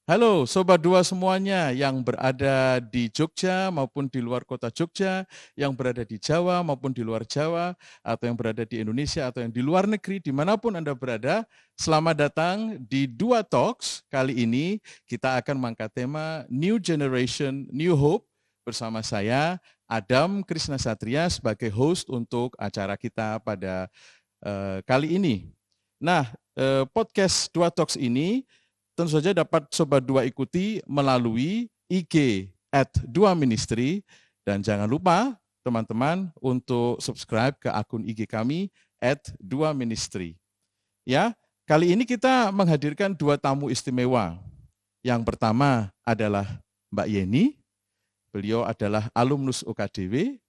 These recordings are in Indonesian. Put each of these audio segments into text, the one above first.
Halo Sobat Dua semuanya yang berada di Jogja maupun di luar kota Jogja, yang berada di Jawa maupun di luar Jawa, atau yang berada di Indonesia atau yang di luar negeri, dimanapun Anda berada, selamat datang di Dua Talks. Kali ini kita akan mengangkat tema New Generation, New Hope bersama saya, Adam Krishna Satria sebagai host untuk acara kita pada kali ini. Nah, podcast Dua Talks ini tentu saja dapat Sobat Dua ikuti melalui IG @duaministry dan jangan lupa teman-teman untuk subscribe ke akun IG kami @duaministry. Ya, kali ini kita menghadirkan dua tamu istimewa. Yang pertama adalah Mbak Yeni, beliau adalah alumnus UKDW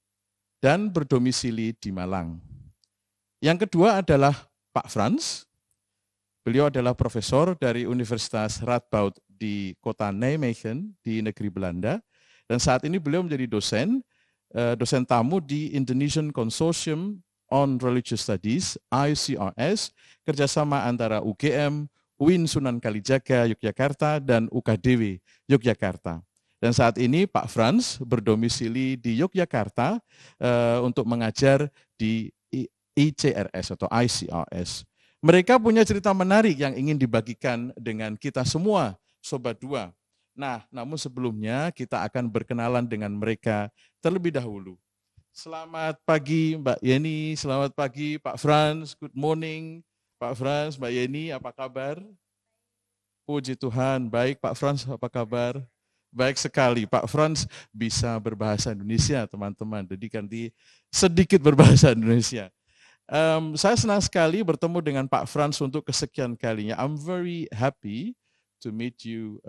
dan berdomisili di Malang. Yang kedua adalah Pak Frans. Beliau adalah profesor dari Universitas Radboud di kota Nijmegen di negeri Belanda. Dan saat ini beliau menjadi dosen tamu di Indonesian Consortium on Religious Studies, ICRS, kerjasama antara UGM, UIN Sunan Kalijaga, Yogyakarta, dan UKDW, Yogyakarta. Dan saat ini Pak Frans berdomisili di Yogyakarta untuk mengajar di ICRS atau ICRS. Mereka punya cerita menarik yang ingin dibagikan dengan kita semua, Sobat Dua. Nah, namun sebelumnya kita akan berkenalan dengan mereka terlebih dahulu. Selamat pagi Mbak Yeni, selamat pagi Pak Frans, good morning Pak Frans, Mbak Yeni, apa kabar? Puji Tuhan, baik Pak Frans, apa kabar? Baik sekali, Pak Frans bisa berbahasa Indonesia teman-teman, jadi ganti sedikit berbahasa Indonesia. Saya senang sekali bertemu dengan Pak Frans untuk kesekian kalinya. I'm very happy to meet you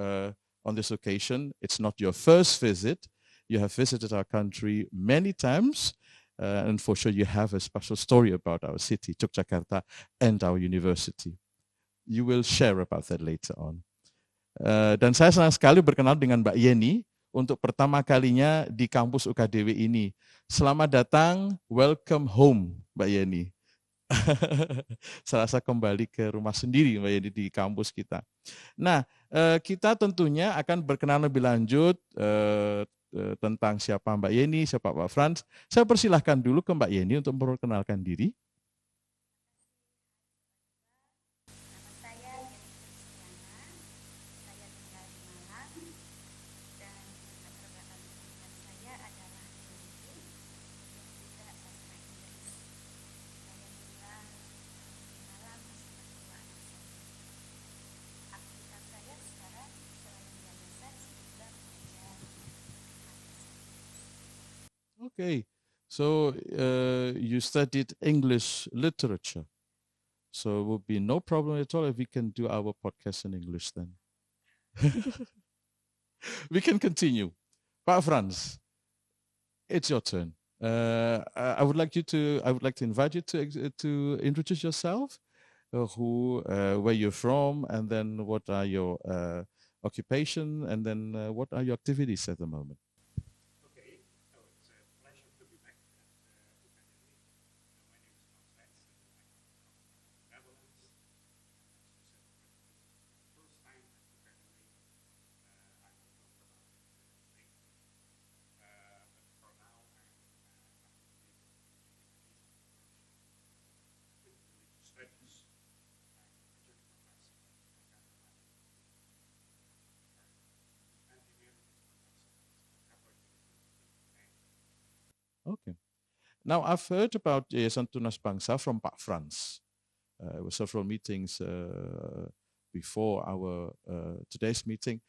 on this occasion. It's not your first visit. You have visited our country many times, and for sure you have a special story about our city, Yogyakarta, and our university. You will share about that later on. Dan saya senang sekali berkenal dengan Mbak Yeni untuk pertama kalinya di kampus UKDW ini. Selamat datang, welcome home Mbak Yeni. Serasa kembali ke rumah sendiri Mbak Yeni di kampus kita. Nah, kita tentunya akan berkenalan lebih lanjut tentang siapa Mbak Yeni, siapa Pak Frans. Saya persilahkan dulu ke Mbak Yeni untuk memperkenalkan diri. Okay, so you studied English literature. So it would be no problem at all if we can do our podcast in English then. We can continue. Pak Frans, it's your turn. I would like to invite you to introduce yourself, where you're from, and then what are your occupation, and then what are your activities at the moment. Okay. Now, I've heard about Yayasan Tunas Bangsa from Pak Frans. There were several meetings before our today's meeting.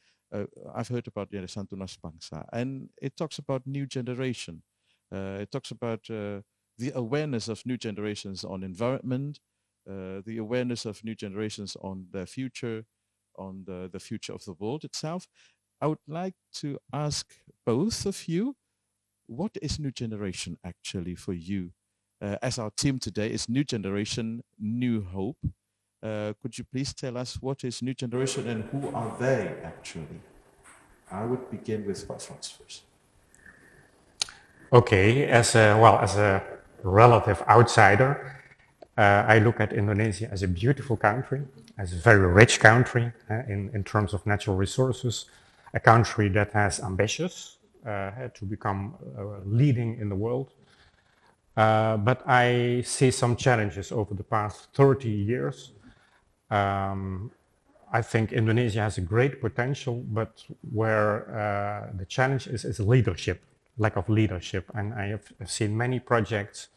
I've heard about Yayasan Tunas Bangsa, and it talks about new generation. It talks about the awareness of new generations on environment, the awareness of new generations on their future, on the future of the world itself. I would like to ask both of you, what is New Generation actually for you? As our theme today is New Generation, New Hope. Could you please tell us what is New Generation and who are they actually? I would begin with Pak Frans first. Okay, as a relative outsider, I look at Indonesia as a beautiful country, as a very rich country in terms of natural resources, a country that has ambitious to become leading in the world. But I see some challenges over the past 30 years. I think Indonesia has a great potential, but where the challenge is leadership, lack of leadership. And I have seen many projects,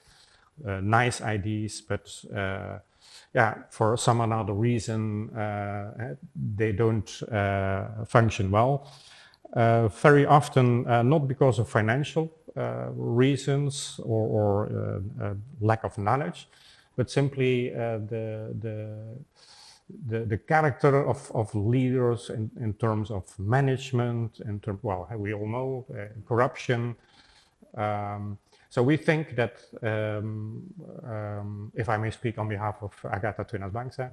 nice ideas, but yeah, for some other reason, they don't function well. Very often, not because of financial reasons or lack of knowledge, but simply the character of leaders in terms of management, well, we all know corruption. So we think that, if I may speak on behalf of Agatha Tunas Bangsa,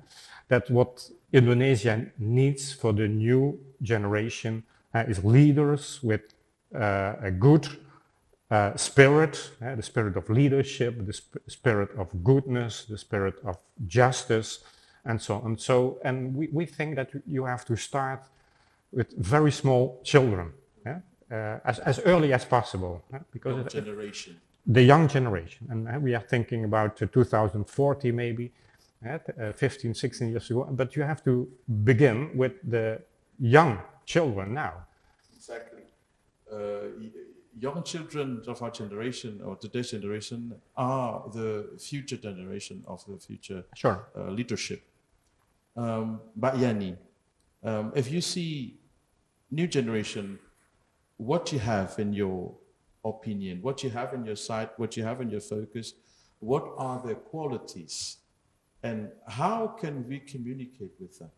that what Indonesia needs for the new generation is leaders with a good spirit, the spirit of leadership, the spirit of goodness, the spirit of justice, and so on. And we think that you have to start with very small children, as early as possible, because the young generation. And we are thinking about 2040 maybe, 15, 16 years ago. But you have to begin with the young children now. Exactly. Young children of our generation, or today's generation, are the future generation of the future leadership. Mbak Yani, if you see new generation, what you have in your opinion, what you have in your sight, what you have in your focus, what are their qualities, and how can we communicate with them?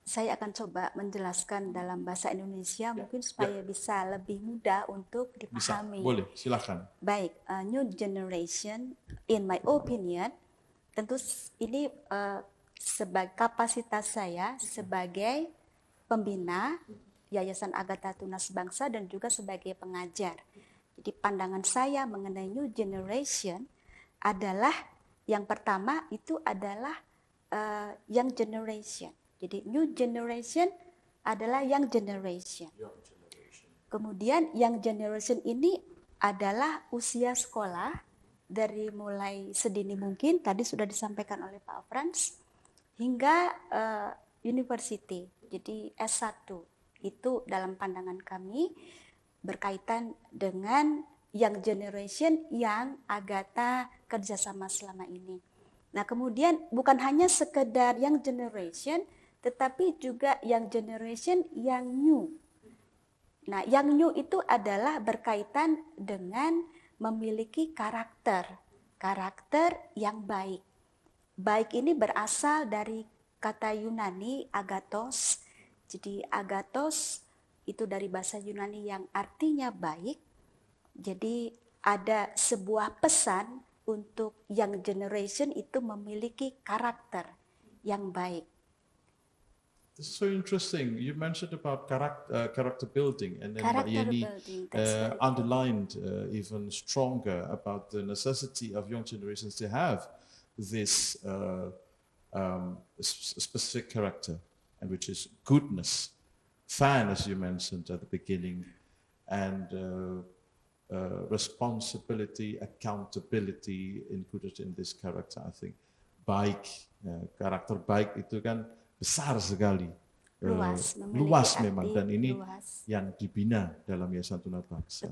Saya akan coba menjelaskan dalam bahasa Indonesia mungkin supaya bisa lebih mudah untuk dipahami. Bisa, boleh, silakan. Baik, new generation, in my opinion, tentu ini sebagai kapasitas saya sebagai pembina Yayasan Agatha Tunas Bangsa dan juga sebagai pengajar. Jadi pandangan saya mengenai new generation adalah yang pertama itu adalah young generation. Jadi new generation adalah young generation. Kemudian young generation ini adalah usia sekolah dari mulai sedini mungkin, tadi sudah disampaikan oleh Pak Frans, hingga university, jadi S1. Itu dalam pandangan kami berkaitan dengan young generation yang Agatha kerjasama selama ini. Nah kemudian bukan hanya sekedar young generation, tetapi juga young generation yang new. Nah yang new itu adalah berkaitan dengan memiliki karakter yang baik. Baik ini berasal dari kata Yunani agathos. Jadi agathos itu dari bahasa Yunani yang artinya baik. Jadi ada sebuah pesan untuk young generation itu memiliki karakter yang baik. This is so interesting. You mentioned about character building, and then Mbak Yani underlined even stronger about the necessity of young generations to have this specific character, and which is goodness, fan, as you mentioned at the beginning, and responsibility, accountability included in this character. I think baik, karakter baik itu kan besar sekali, luas memang, dan ini yang dibina dalam Yayasan Tunas Bangsa.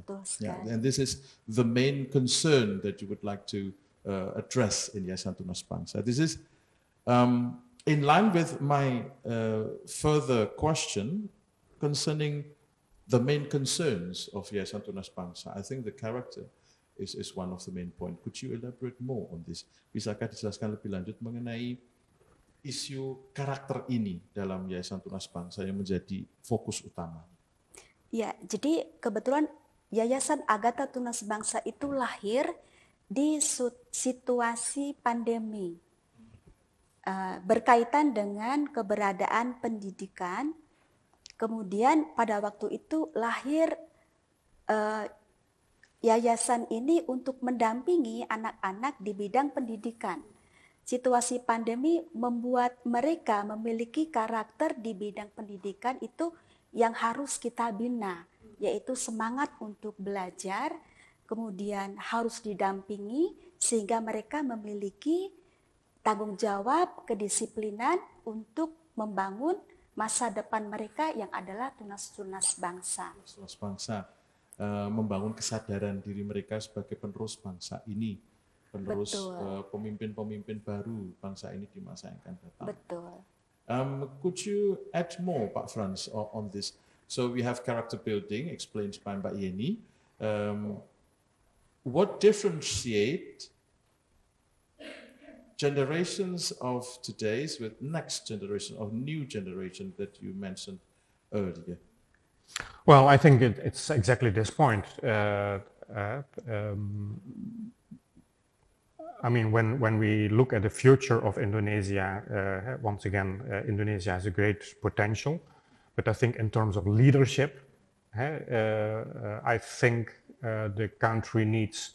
And this is the main concern that you would like to address in Yayasan Tunas Bangsa. This is in line with my further question concerning the main concerns of Yayasan Tunas Bangsa. I think the character is one of the main points. Could you elaborate more on this? Bisakah dijelaskan lebih lanjut mengenai isu karakter ini dalam Yayasan Tunas Bangsa yang menjadi fokus utama? Ya, jadi kebetulan Yayasan Agatha Tunas Bangsa itu lahir di situasi pandemi, berkaitan dengan keberadaan pendidikan. Kemudian pada waktu itu lahir yayasan ini untuk mendampingi anak-anak di bidang pendidikan. situasi pandemi membuat mereka memiliki karakter di bidang pendidikan itu yang harus kita bina, yaitu semangat untuk belajar, kemudian harus didampingi sehingga mereka memiliki tanggung jawab, kedisiplinan untuk membangun masa depan mereka yang adalah tunas-tunas bangsa. Tunas bangsa, membangun kesadaran diri mereka sebagai penerus bangsa ini, penerus pemimpin-pemimpin baru bangsa ini di masa yang akan datang. Betul. Could you add more, Pak Frans, on this? So we have character building, explained by Mbak Yeni. What differentiate generations of today's with next generation or new generation that you mentioned earlier? Well, I think it's exactly this point. I mean, when we look at the future of Indonesia, once again, Indonesia has a great potential, but I think in terms of leadership, I think the country needs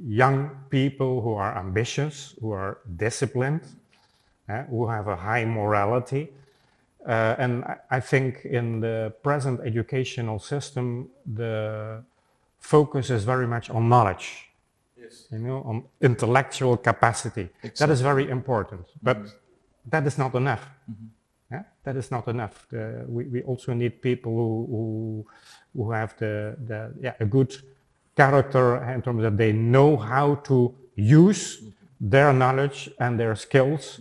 young people who are ambitious, who are disciplined, who have a high morality. And I think in the present educational system, the focus is very much on knowledge, you know, on intellectual capacity. Exactly. That is very important, but that is not enough. That is not enough. We also need people who have a good character in terms that they know how to use their knowledge and their skills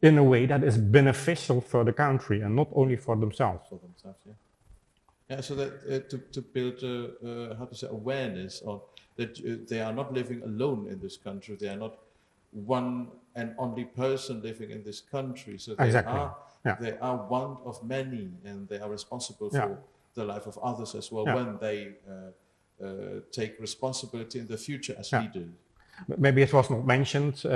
in a way that is beneficial for the country and not only for themselves. Yeah, so that to build how to say awareness of that they are not living alone in this country. They are not one and only person living in this country. So they they are one of many, and they are responsible for the life of others as well when they take responsibility in the future as we do. Maybe it was not mentioned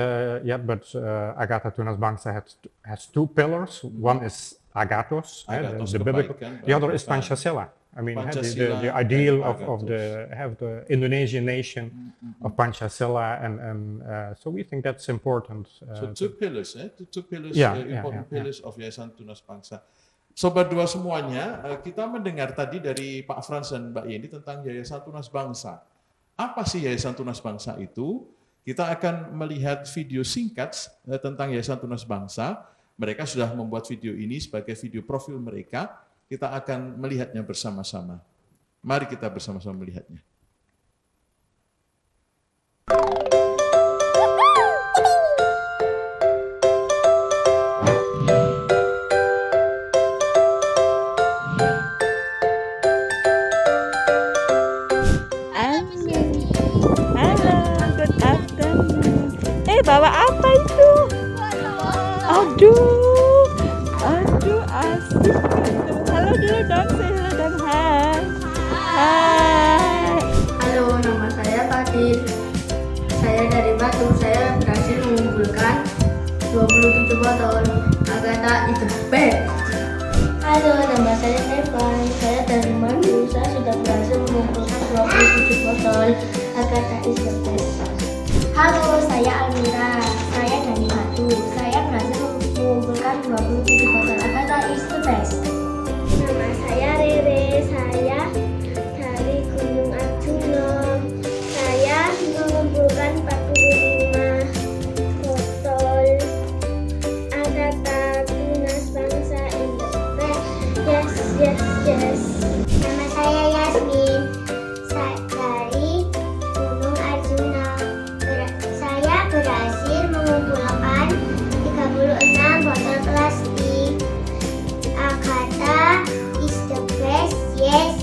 yet, but Agatha Tunas Bangsa has two pillars. One is Agathos, the biblical. The other is Pancasila. I mean, the ideal of the Indonesian nation of Pancasila, and so we think that's important. So two pillars, important pillars of Yayasan Tunas Bangsa. Sobat Dua semuanya, kita mendengar tadi dari Pak Frans dan Mbak Yeni tentang Yayasan Tunas Bangsa. Apa sih Yayasan Tunas Bangsa itu? Kita akan melihat video singkat tentang Yayasan Tunas Bangsa. Mereka sudah membuat video ini sebagai video profil mereka. Kita akan melihatnya bersama-sama. Mari kita bersama-sama melihatnya. Bawa apa itu? Aduh, asik. Halo dulu dong, say halo dong, hai. Halo, nama saya Fadil. Saya dari Batu. Saya berhasil mengumpulkan 27 botol. Agatha is the best. Halo, nama saya Evan. Saya dari Mandu. Saya sudah berhasil mengumpulkan 27 botol. Agatha is the best. Halo, saya Almira. Saya dari Batu. Saya berhasil mengumpulkan 27 botol. Agatha is the best. Nama saya Rere. Saya dari Gunung Arjuna. Saya mengumpulkan 45 botol. Agatha Tunas Bangsa in the best. Yes. Nama saya Yasmin. Dari Gunung Arjuna. Saya berhasil mengumpulkan 36 botol plastik. Agatha is the best. Yes.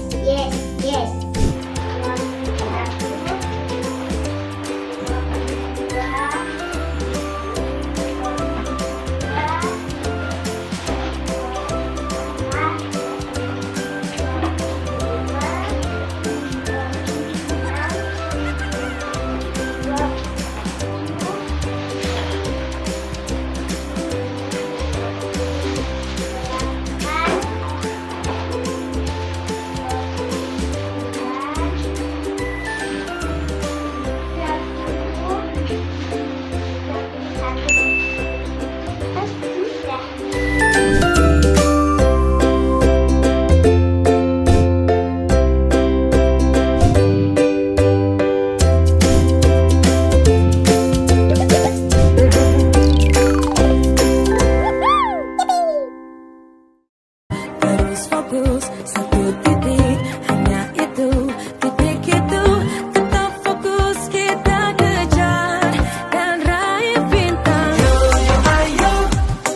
harus fokus satu titik, hanya itu titik itu. Tetap fokus kita kejar dan raih bintang. Yo yo ayo,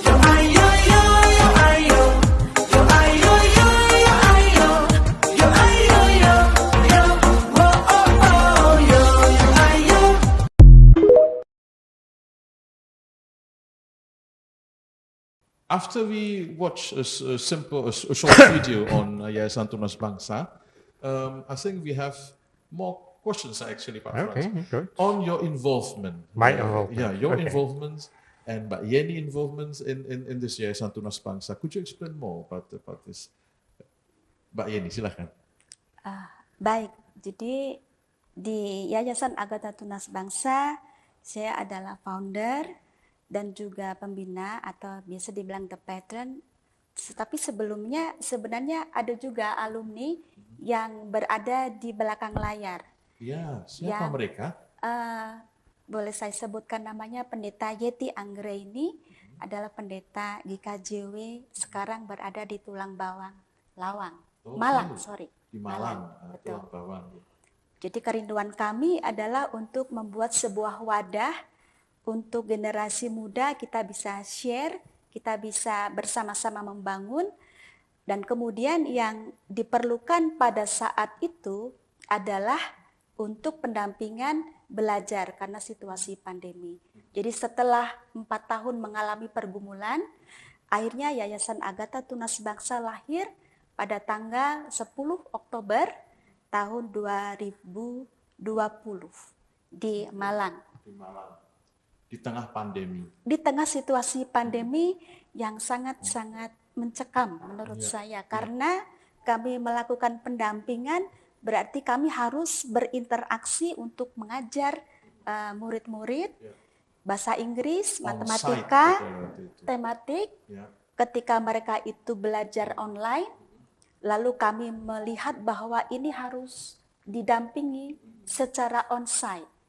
yo ayo yo yo ayo, yo ayo yo yo ayo, yo ayo yo yo, oh oh oh, yo yo ayo. After we watch a short video on Yayasan Tunas Bangsa, I think we have more questions actually, Pak Okay, Frans, good. on your involvement. My involvement, Yeah, your okay. involvement and Mbak Yeni involvement in this Yayasan Tunas Bangsa. Could you explain more about this? Mbak Yeni, silahkan. Baik, jadi di Yayasan Agatha Tunas Bangsa, saya adalah founder dan juga pembina atau biasa dibilang the patron. Tapi sebelumnya sebenarnya ada juga alumni yang berada di belakang layar. Ya, siapa Yang, mereka? Boleh saya sebutkan namanya Pendeta Yeti Anggraini, adalah pendeta GKJW, sekarang berada di Malang, sorry. Di Malang, betul. Tulang Bawang. Jadi kerinduan kami adalah untuk membuat sebuah wadah untuk generasi muda, kita bisa share, kita bisa bersama-sama membangun, dan kemudian yang diperlukan pada saat itu adalah untuk pendampingan belajar karena situasi pandemi. Jadi setelah 4 tahun mengalami pergumulan, akhirnya Yayasan Agatha Tunas Bangsa lahir pada tanggal 10 Oktober tahun 2020 di Malang. Di Malang. Di tengah pandemi. Di tengah situasi pandemi yang sangat-sangat mencekam menurut saya, karena kami melakukan pendampingan berarti kami harus berinteraksi untuk mengajar murid-murid bahasa Inggris, matematika, tematik. Ketika mereka itu belajar online, lalu kami melihat bahwa ini harus didampingi secara onsite.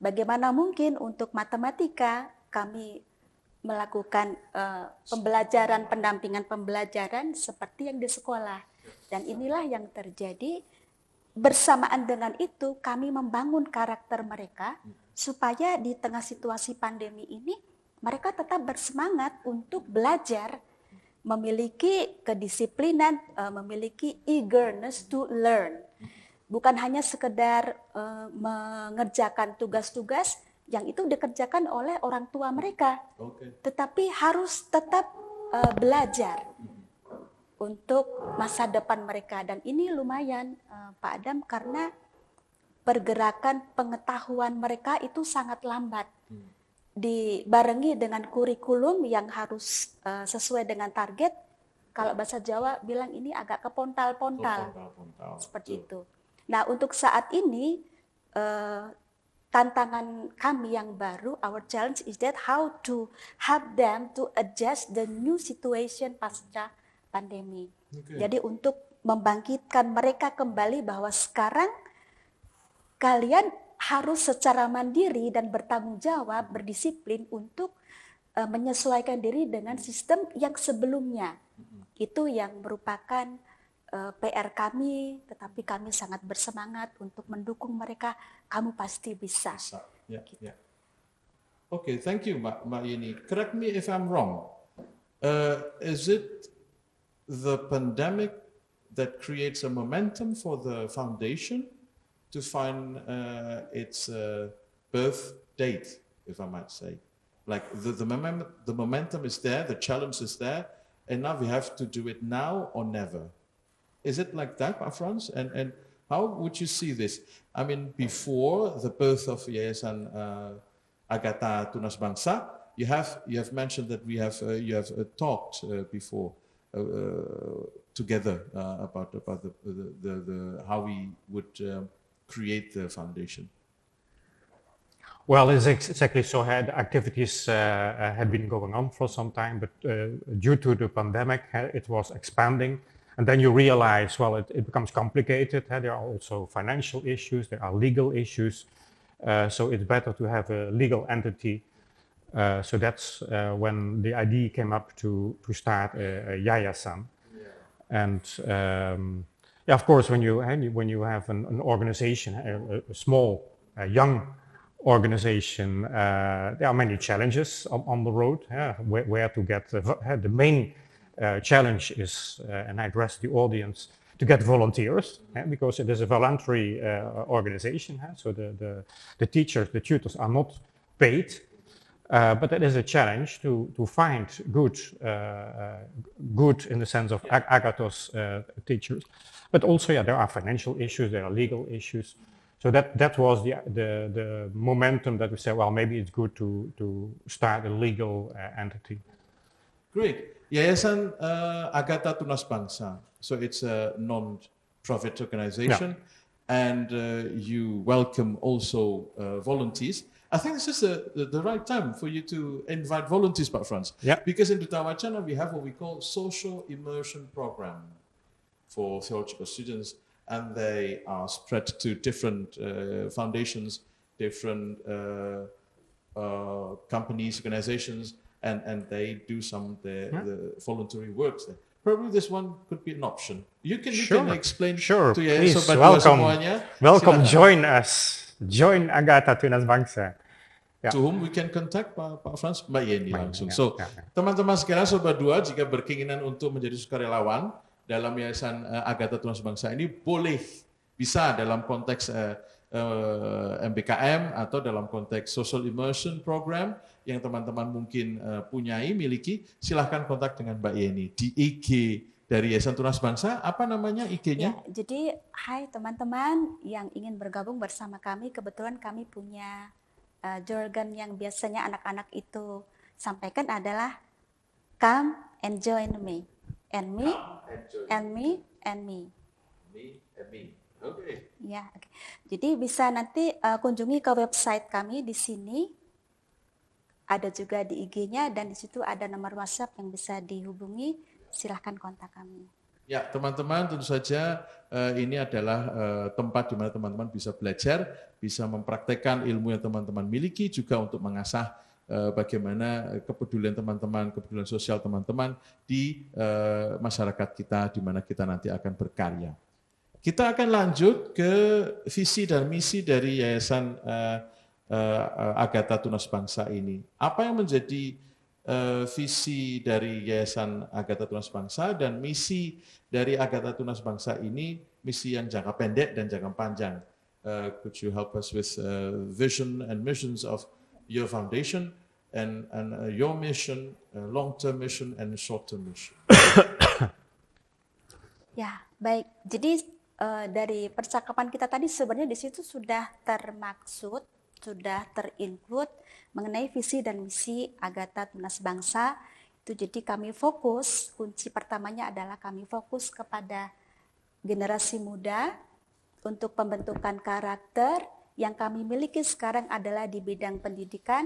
Bagaimana mungkin untuk matematika kami melakukan pembelajaran, pendampingan pembelajaran seperti yang di sekolah. Dan inilah yang terjadi. Bersamaan dengan itu kami membangun karakter mereka supaya di tengah situasi pandemi ini mereka tetap bersemangat untuk belajar, memiliki kedisiplinan, memiliki eagerness to learn. Bukan hanya sekedar mengerjakan tugas-tugas yang itu dikerjakan oleh orang tua mereka, tetapi harus tetap belajar untuk masa depan mereka. Dan ini lumayan, Pak Adam, karena pergerakan pengetahuan mereka itu sangat lambat. Dibarengi dengan kurikulum yang harus sesuai dengan target. Kalau bahasa Jawa bilang ini agak kepontal-pontal, seperti itu. Nah, untuk saat ini tantangan kami yang baru, our challenge is that how to help them to adjust the new situation pasca pandemi. Jadi untuk membangkitkan mereka kembali bahwa sekarang kalian harus secara mandiri dan bertanggung jawab, berdisiplin untuk menyesuaikan diri dengan sistem yang sebelumnya. Itu yang merupakan PR kami, tetapi kami sangat bersemangat untuk mendukung mereka. Kamu pasti bisa. Okay, thank you, Mbak Yeni. Correct me if I'm wrong. Is it the pandemic that creates a momentum for the foundation to find its birth date, if I might say? Like the momentum is there, the challenge is there, and now we have to do it now or never. Is it like that, Pak Frans? And how would you see this? I mean, before the birth of Yayasan Agatha Tunas Bangsa, you have mentioned that you have talked before together about the how we would create the foundation. Well, it's exactly so. Activities had been going on for some time, but due to the pandemic, it was expanding. And then you realize, well, it becomes complicated. There are also financial issues, there are legal issues. So it's better to have a legal entity. So that's when the idea came up to start a yayasan. And yeah, of course, when you have an organization, a small, young organization, there are many challenges on the road. Where to get the main challenge is, and I address the audience, to get volunteers, because it is a voluntary organization. So the teachers, the tutors are not paid. But it is a challenge to find good in the sense of Agathos teachers. But also, yeah, there are financial issues, there are legal issues. So that was the momentum that we said, well, maybe it's good to start a legal entity. Great. Yayasan Agatha Tunas Bangsa. So it's a non-profit organization, and you welcome also volunteers. I think this is the right time for you to invite volunteers, Pak Frans. Yeah. Because in Duta Wacana we have what we call social immersion program for theological students, and they are spread to different foundations, different companies, organizations, and they do some the voluntary works there. Probably this one could be an option. You can explain to Yayasan please, Sobat Dua semuanya. Welcome, Silakan. join us. Join Agatha Tunas Bangsa. To whom we can contact Pak Frans, Mbak Yeni langsung. Ya, So, teman-teman sekalian, Sobat Dua, jika berkeinginan untuk menjadi sukarelawan dalam Yayasan Agatha Tunas Bangsa ini, bisa dalam konteks MBKM atau dalam konteks social immersion program yang teman-teman mungkin miliki, silahkan kontak dengan Mbak Yeni di IG dari Yayasan Tunas Bangsa. Apa namanya IG-nya? Ya, jadi, hai teman-teman yang ingin bergabung bersama kami, kebetulan kami punya jargon yang biasanya anak-anak itu sampaikan adalah come and join me, and me, and me, and me. Me and me. Oke. Ya, okay. Jadi bisa nanti kunjungi ke website kami di sini. Ada juga di IG-nya dan di situ ada nomor WhatsApp yang bisa dihubungi. Silahkan kontak kami. Ya, teman-teman, tentu saja ini adalah tempat di mana teman-teman bisa belajar, bisa mempraktekkan ilmu yang teman-teman miliki, juga untuk mengasah bagaimana kepedulian teman-teman, kepedulian sosial teman-teman di masyarakat kita, di mana kita nanti akan berkarya. Kita akan lanjut ke visi dan misi dari Yayasan Agatha Tunas Bangsa ini. Apa yang menjadi visi dari Yayasan Agatha Tunas Bangsa dan misi dari Agatha Tunas Bangsa ini, misi yang jangka pendek dan jangka panjang. Could you help us with vision and missions of your foundation and your mission, long-term mission and short-term mission? Ya, baik. Jadi dari percakapan kita tadi sebenarnya di situ sudah termaksud, sudah terinclude mengenai visi dan misi Agatha Tunas Bangsa. Itu jadi kami fokus, kunci pertamanya adalah kami fokus kepada generasi muda untuk pembentukan karakter yang kami miliki sekarang adalah di bidang pendidikan,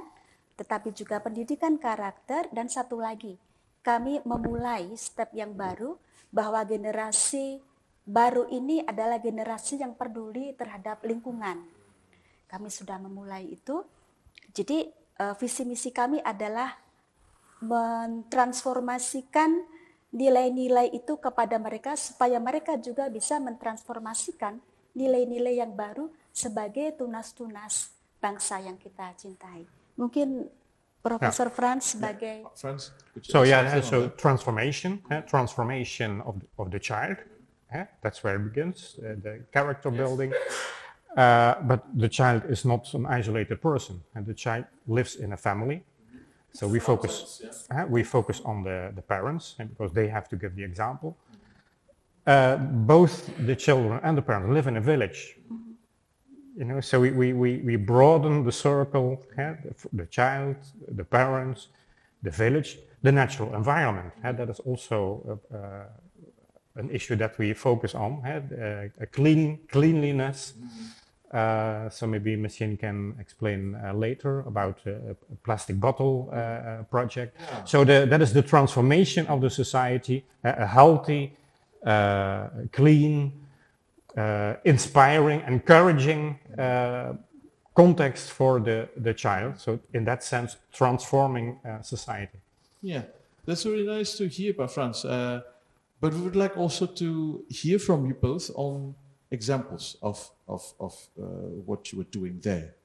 tetapi juga pendidikan karakter, dan satu lagi, kami memulai step yang baru bahwa generasi baru ini adalah generasi yang peduli terhadap lingkungan. Kami sudah memulai itu. Jadi visi misi kami adalah mentransformasikan nilai-nilai itu kepada mereka supaya mereka juga bisa mentransformasikan nilai-nilai yang baru sebagai tunas-tunas bangsa yang kita cintai. Mungkin Profesor Frans sebagai transformation of the child. That's where it begins, the character building. But the child is not an isolated person, and the child lives in a family. So we focus on the parents, because they have to give the example. Both the children and the parents live in a village. So we broaden the circle, the child, the parents, the village, the natural environment. That is also an issue that we focus on, cleanliness. So maybe Machine can explain later about a plastic bottle project. Yeah. So that is the transformation of the society, a healthy, clean, inspiring, encouraging context for the child. So in that sense, transforming society. Yeah, that's really nice to hear, Pak Frans. But we would like also to hear from you both on examples of what you were doing there.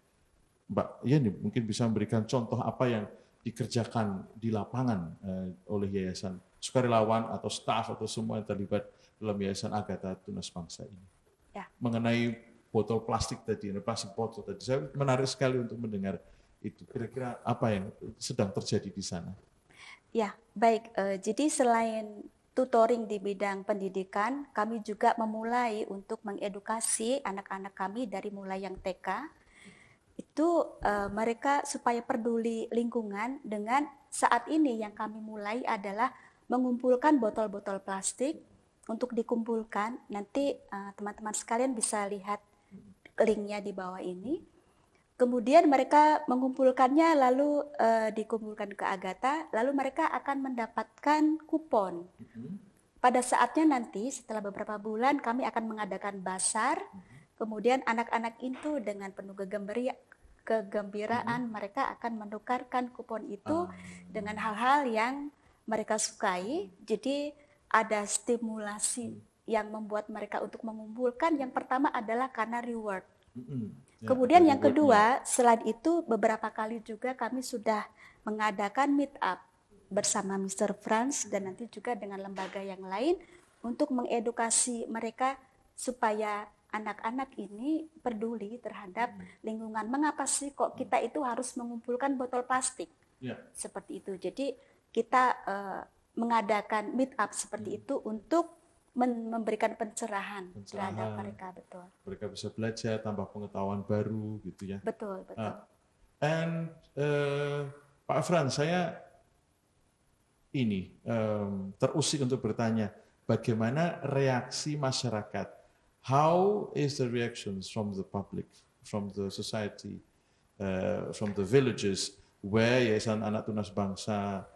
Mbak Yeni mungkin bisa memberikan contoh apa yang dikerjakan di lapangan oleh Yayasan Sukarelawan atau staf atau semua yang terlibat dalam Yayasan Agatha Tunas Bangsa ini. Ya. Mengenai botol plastik tadi, plastik botol tadi, saya menarik sekali untuk mendengar itu. Kira-kira apa yang sedang terjadi di sana? Ya, baik. Jadi selain tutoring di bidang pendidikan, kami juga memulai untuk mengedukasi anak-anak kami dari mulai yang TK. Itu mereka supaya peduli lingkungan dengan saat ini yang kami mulai adalah mengumpulkan botol-botol plastik untuk dikumpulkan. Nanti teman-teman sekalian bisa lihat linknya di bawah ini. Kemudian mereka mengumpulkannya lalu dikumpulkan ke Agatha, lalu mereka akan mendapatkan kupon. Pada saatnya nanti setelah beberapa bulan kami akan mengadakan basar, kemudian anak-anak itu dengan penuh kegembiraan mereka akan menukarkan kupon itu dengan hal-hal yang mereka sukai. Jadi ada stimulasi yang membuat mereka untuk mengumpulkan. Yang pertama adalah karena reward. Kemudian yang kedua, selain itu beberapa kali juga kami sudah mengadakan meet up bersama Mr. Franz dan nanti juga dengan lembaga yang lain untuk mengedukasi mereka supaya anak-anak ini peduli terhadap lingkungan. Mengapa sih kok kita itu harus mengumpulkan botol plastik? Seperti itu. Jadi kita mengadakan meet up seperti itu untuk memberikan pencerahan terhadap mereka, betul. Mereka bisa belajar, tambah pengetahuan baru, gitu ya. Betul, betul. And Pak Frans, saya ini terusik untuk bertanya, bagaimana reaksi masyarakat? How is the reactions from the public, from the society, from the villages where Yayasan Anak Tunas Bangsa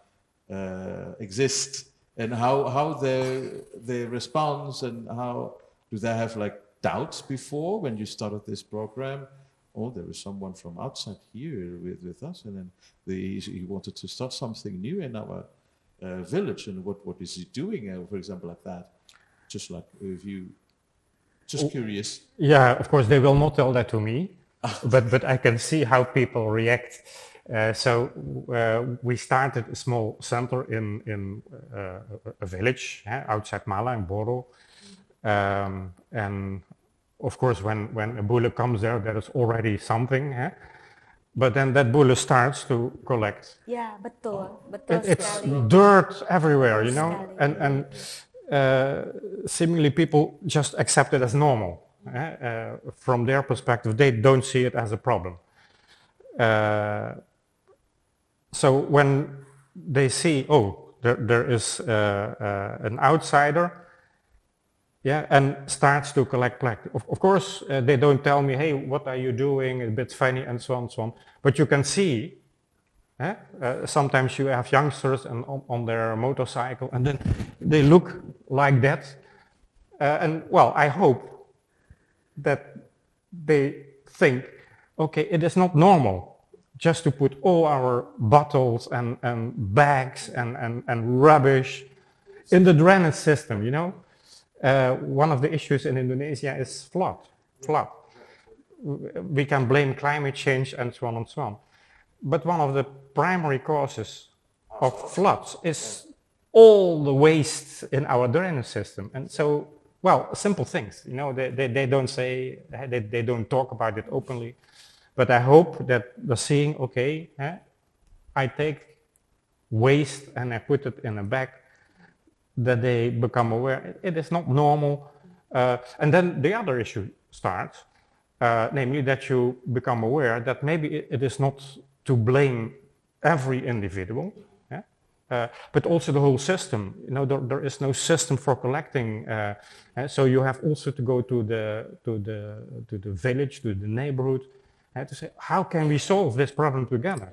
exists? And how their response, and how do they have like doubts before when you started this program? Oh, there is someone from outside here with us, and then he wanted to start something new in our village, and what is he doing, for example, like that? Just like if you, just curious. Yeah, of course they will not tell that to me, but I can see how people react. So we started a small center in a village outside Mala in Boro, and of course when a bulle comes there is already something, but then that bulle starts to collect. Ya, betul, betul It's sekali. dirt everywhere, you know, and seemingly people just accept it as normal. From their perspective, they don't see it as a problem. So when they see, oh, there is an outsider, and starts to collect plastic. Of course, they don't tell me, hey, what are you doing? A bit funny and so on, so on. But you can see, sometimes you have youngsters and on their motorcycle, and then they look like that. And well, I hope that they think, okay, it is not normal just to put all our bottles and bags and rubbish in the drainage system, you know. One of the issues in Indonesia is flood. We can blame climate change and so on and so on. But one of the primary causes of floods is all the waste in our drainage system. And so, well, simple things, you know, they don't say, they don't talk about it openly. But I hope that they're seeing, okay, I take waste and I put it in a bag, that they become aware it is not normal. And then the other issue starts, namely that you become aware that maybe it is not to blame every individual, but also the whole system. You know, there is no system for collecting, so you have also to go to the village, to the neighborhood, to say, how can we solve this problem together?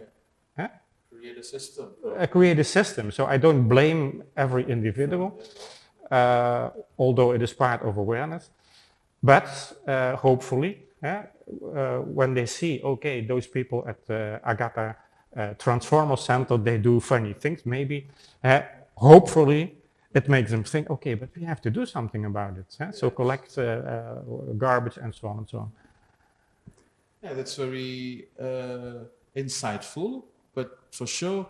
Create a system. Create a system. So I don't blame every individual, although it is part of awareness. But hopefully, when they see, okay, those people at Agatha Transformer Center, they do funny things, maybe, hopefully it makes them think, okay, but we have to do something about it. So collect garbage and so on and so on. Yeah, that's very insightful, but for sure,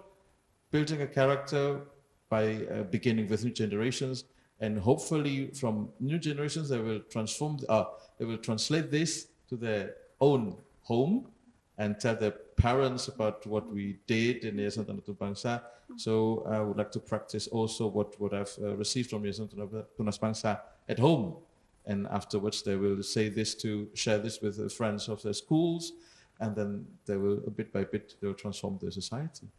building a character by beginning with new generations, and hopefully from new generations they will they will translate this to their own home and tell their parents about what we did in Yayasan Tanaman Bangsa. So I would like to practice also what I've received from Yayasan Tunas Bangsa at home. And afterwards they will share this with the friends of their schools, and then they will, bit by bit, they will transform the society.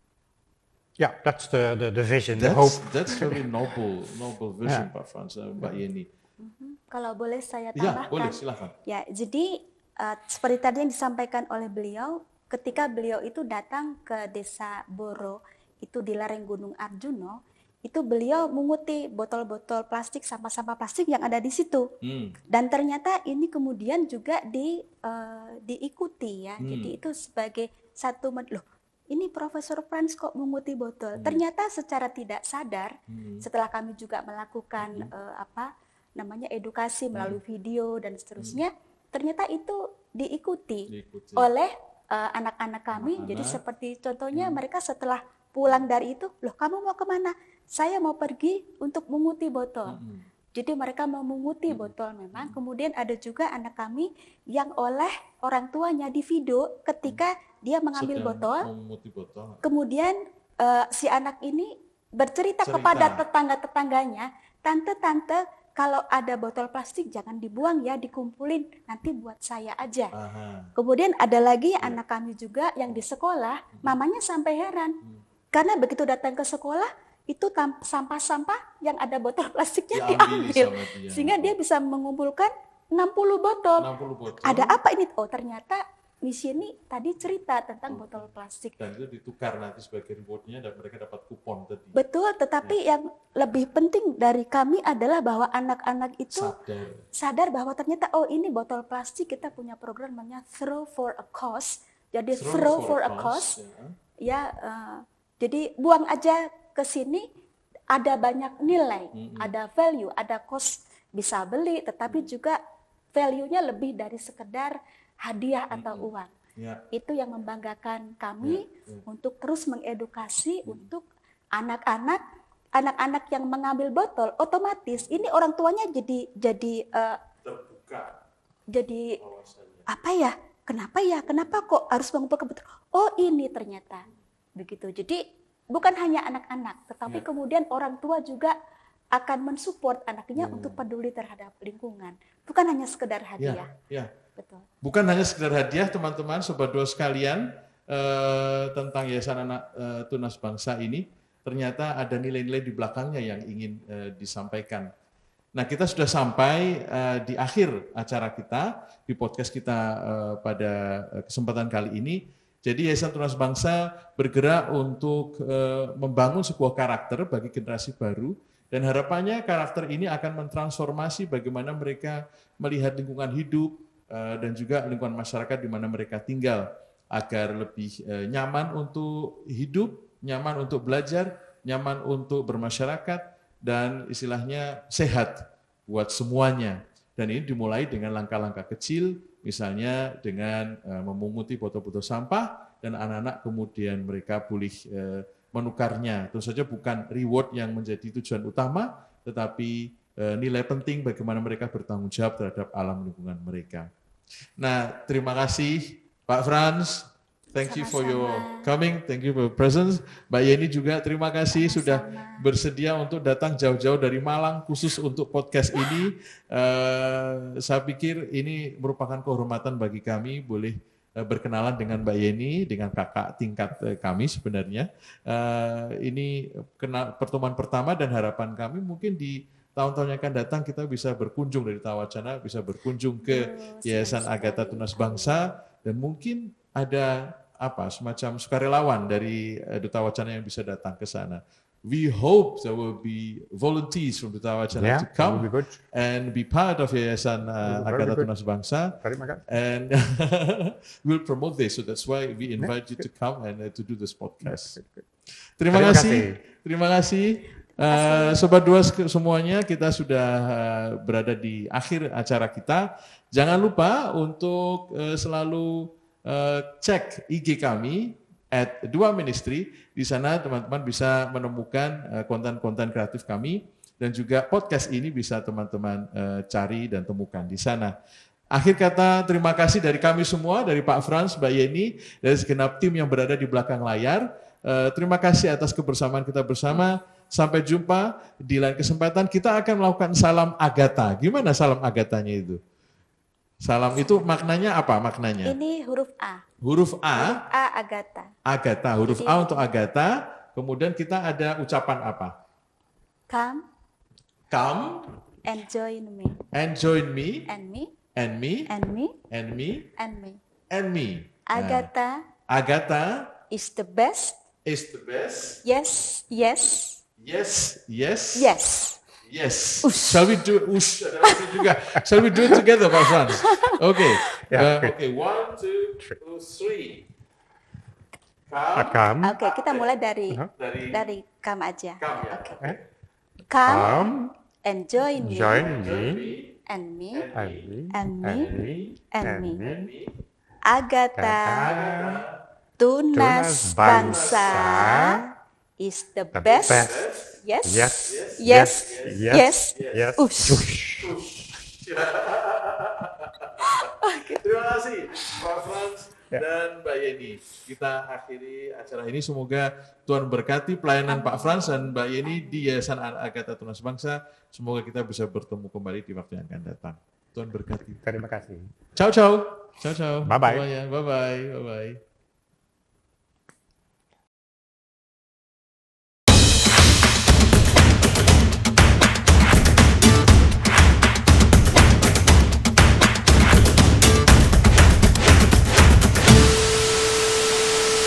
Yeah, that's the vision, the hope. That's very noble vision, Pak Frans, Mbak Yeni. Kalau boleh saya Ya, tambahkan. boleh, silakan. Ya, jadi seperti tadi yang disampaikan oleh beliau, ketika beliau itu datang ke desa Boro, itu di lereng Gunung Arjuno, itu beliau menguti botol-botol plastik, sampah-sampah plastik yang ada di situ. Dan ternyata ini kemudian juga diikuti ya. Jadi itu sebagai satu loh, ini Profesor Frans kok menguti botol. Ternyata secara tidak sadar, setelah kami juga melakukan edukasi melalui video dan seterusnya, ternyata itu diikuti oleh anak-anak kami. Jadi seperti contohnya mereka setelah pulang dari itu, loh kamu mau kemana? Saya mau pergi untuk menguti botol. Jadi mereka mau menguti botol memang. Kemudian ada juga anak kami yang oleh orang tuanya di video ketika dia mengambil botol. Kemudian si anak ini bercerita kepada tetangga-tetangganya, tante, kalau ada botol plastik jangan dibuang ya, dikumpulin, nanti buat saya aja. Kemudian ada lagi anak kami juga yang di sekolah, mamanya sampai heran. Karena begitu datang ke sekolah, itu sampah-sampah yang ada botol plastiknya diambil. Sehingga dia bisa mengumpulkan 60 botol. Ada apa ini? Oh ternyata di sini tadi cerita tentang botol plastik. Dan itu ditukar nanti sebagai rewardnya dan mereka dapat kupon tadi. Betul, tetapi yang lebih penting dari kami adalah bahwa anak-anak itu sadar bahwa ternyata oh ini botol plastik, kita punya program namanya Throw for a Cause. Jadi throw for a cause. Jadi buang aja ke sini, ada banyak nilai, ada value, ada cost, bisa beli, tetapi juga value-nya lebih dari sekedar hadiah atau uang. Itu yang membanggakan kami untuk terus mengedukasi untuk anak-anak yang mengambil botol, otomatis ini orang tuanya jadi terbuka. Jadi apa ya? Kenapa kok harus mengumpulkan botol? Oh ini ternyata begitu. Jadi bukan hanya anak-anak, tetapi kemudian orang tua juga akan mensupport anaknya untuk peduli terhadap lingkungan. Bukan hanya sekedar hadiah. Betul. Bukan hanya sekedar hadiah, teman-teman, sobat dua sekalian, tentang Yayasan Anak Tunas Bangsa ini, ternyata ada nilai-nilai di belakangnya yang ingin disampaikan. Nah, kita sudah sampai di akhir acara kita, di podcast kita pada kesempatan kali ini. Jadi Yayasan Tunas Bangsa bergerak untuk membangun sebuah karakter bagi generasi baru, dan harapannya karakter ini akan mentransformasi bagaimana mereka melihat lingkungan hidup dan juga lingkungan masyarakat di mana mereka tinggal, agar lebih nyaman untuk hidup, nyaman untuk belajar, nyaman untuk bermasyarakat, dan istilahnya sehat buat semuanya. Dan ini dimulai dengan langkah-langkah kecil, misalnya dengan memunguti botol-botol sampah, dan anak-anak kemudian mereka boleh menukarnya. Tentu saja bukan reward yang menjadi tujuan utama, tetapi nilai penting bagaimana mereka bertanggung jawab terhadap alam lingkungan mereka. Nah, terima kasih Pak Frans. Thank you for your coming, thank you for your presence. Mbak Yeni juga terima kasih sudah bersedia untuk datang jauh-jauh dari Malang khusus untuk podcast ini. Saya pikir ini merupakan kehormatan bagi kami boleh berkenalan dengan Mbak Yeni, dengan kakak tingkat kami sebenarnya. Ini pertemuan pertama dan harapan kami mungkin di tahun-tahun yang akan datang kita bisa berkunjung dari Tawacana, bisa berkunjung ke Yayasan Agatha Tunas Bangsa, dan mungkin ada semacam sukarelawan dari Duta Wacana yang bisa datang ke sana. We hope there will be volunteers from Duta Wacana to come and be part of Yayasan Agatha Tunas Bangsa, and we'll promote this. So that's why we invite you to come and to do this podcast. Terima kasih Sobat Dua semuanya, kita sudah berada di akhir acara kita. Jangan lupa untuk selalu cek IG kami @2ministry. Di sana teman-teman bisa menemukan konten-konten kreatif kami, dan juga podcast ini bisa teman-teman cari dan temukan di sana. Akhir kata, terima kasih dari kami semua, dari Pak Frans, Mbak Yeni, dari segenap tim yang berada di belakang layar. Terima kasih atas kebersamaan kita bersama. Sampai jumpa di lain kesempatan. Kita akan melakukan salam Agatha. Gimana salam Agathanya itu? Salam itu maknanya apa maknanya? Ini huruf A. Huruf A. Huruf A Agatha. Agatha, huruf A untuk Agatha. Kemudian kita ada ucapan apa? Come Come and join me. and join me And me. and me And me. and me And me. and me. Agatha Agatha is the best. is the best. Yes. Yes. Yes, yes, Yes. yes. Shall we do ush? Ada lagi juga. Shall we do it together, Pak Frans? Okay. Yeah, Okay. 1, 2, 3. Come. Come. Oke, kita mulai dari Dari come aja. come ya. Oke. Eh? Come Come. and join me. Join me. And me. And me. And me. And me. And And me. me. Agatha, Tunas Tunas Bangsa is the best. Yes. Yes. Yes. Yes. Yes. Yes. Ush. Terima kasih Pak Frans dan Mbak Yeni. Kita akhiri acara ini. Semoga Tuhan berkati pelayanan Pak Frans dan Mbak Yeni di Yayasan Agatha Tunas Bangsa. Semoga kita bisa bertemu kembali di waktu yang akan datang. Tuhan berkati. Terima kasih. Ciao ciao. Ciao ciao. Bye bye. Semuanya. Bye bye. Bye bye.